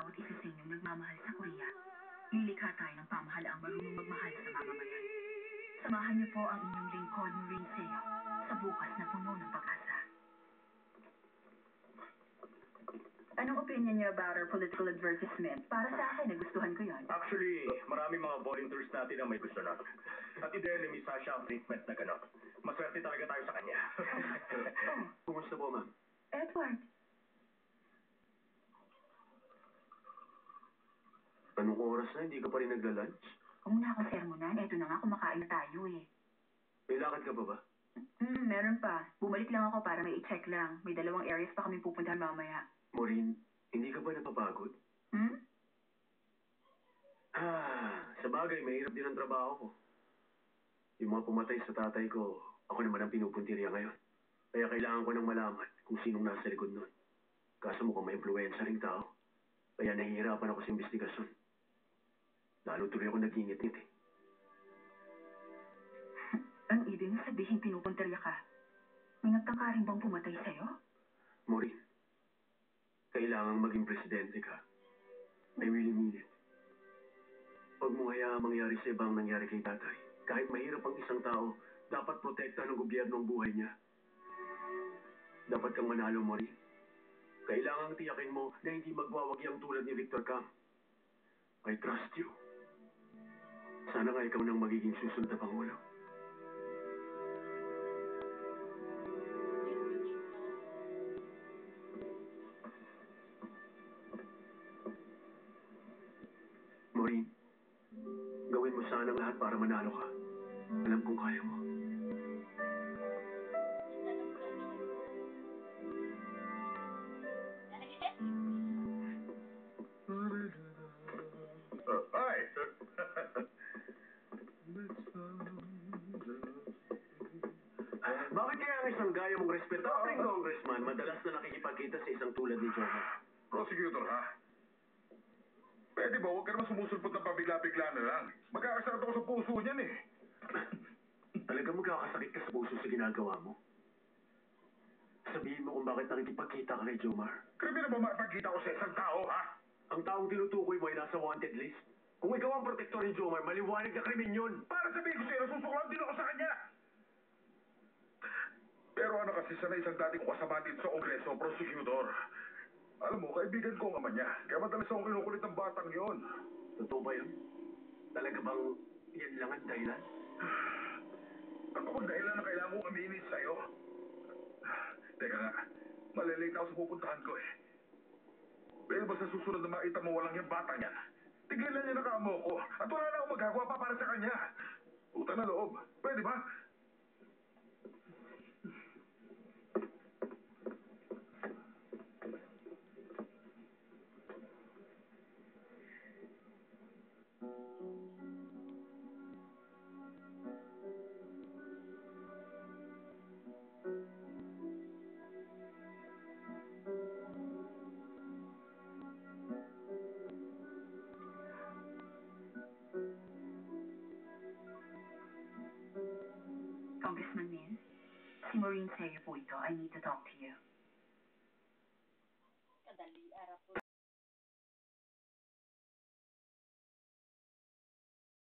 bawat isa sa inyong nagmamahal sa Korea, lilikha tayo ng pamahalaang marunong magmahal sa mamamayan. Samahan niyo po ang inyong lingkod, Maureen Seo, sa bukas na puno ng pag-asa. Anong opinion niyo about our political advertisement? Para sa akin, nagustuhan ko yon. Actually, marami mga volunteers natin ang may gusto na. At ideal ni Miss Sasha ang treatment na gano'n. Maswerte talaga tayo sa kanya. Oh, Kumusta po, ma'am? Edward, Anong oras na? Hindi ka pa rin nagla-lunch? kung na akong sermonan, eto na nga, kumakain na tayo eh. May lakad ka pa ba? Meron pa. Bumalik lang ako para may i-check lang. May 2 areas pa kami pupuntahan mamaya. Maureen, hindi ka ba napapagod? Sa bagay, mahirap din ang trabaho ko. Yung mga pumatay sa tatay ko, ako naman ang pinupuntirya ngayon. Kaya kailangan ko nang malaman kung sinong nasa likod nun. Kaso mukhang may impluensya ring tao. Kaya nahihirapan ako sa investigasyon. Lalo tuloy ako nag-ingit-ngit eh. Ang ibig mo sabihin pinupuntarya ka? May nagtangkaring bang pumatay sa'yo? Maureen, kailangang maging presidente ka. I really mean it. Huwag mo hayaang mangyari sa ibang nangyari kay tatay. Kahit mahirap ang isang tao, dapat protektahan ng gobyerno ang buhay niya. Dapat kang manalo, Maureen. Kailangang tiyakin mo na hindi magwawagi ang tulad ni Victor Cam. I trust you. Sana nga ikaw nang magiging susunod na Pangulo. Maureen, gawin mo sana ang lahat para manalo ka. Alam kong kaya mo. Ay! Bakit kaya ang isang gaya mong respetadong congressman madalas na nakikipagkita sa isang tulad ni Jomo? Prosecutor, ha? Pwede ba huwag ka naman sumusulpot ng pabigla-bigla na lang? Magkakasarap ako sa puso niyan eh. Talagang magkakasakit ka sa puso sa ginagawa mo. Sabihin mo kung bakit nakikipagkita ka kay Jomar. Krimen na ba makipagkita ko sa isang tao, ha? Ang taong tinutukoy mo ay nasa wanted list. Kung ikaw ang protektor ni Jomar, maliwanag na krimen yun. Para sabihin ko sa'yo, nasusuklaw din ako sa kanya. Pero ano kasi sana isang dating kasama dito sa Kongreso, prosecutor. Alam mo, kaibigan ko ang ama niya. Kaya madalas akong kinukulit ng batang yon. Totoo ba yun? Talaga bang yan lang ang dahilan? Ano bang dahilan na kailangan kong aminin sa'yo? Teka nga, malilate ako sa pupuntahan ko eh. Pero ba sa susunod na makita mo walang yung batang yan? Tigilan niya na kamo ko at wala na akong magagawa pa para sa kanya. Utang na loob. Pwede ba? Congressman Min, si Maureen Seo po ito. I need to talk to you.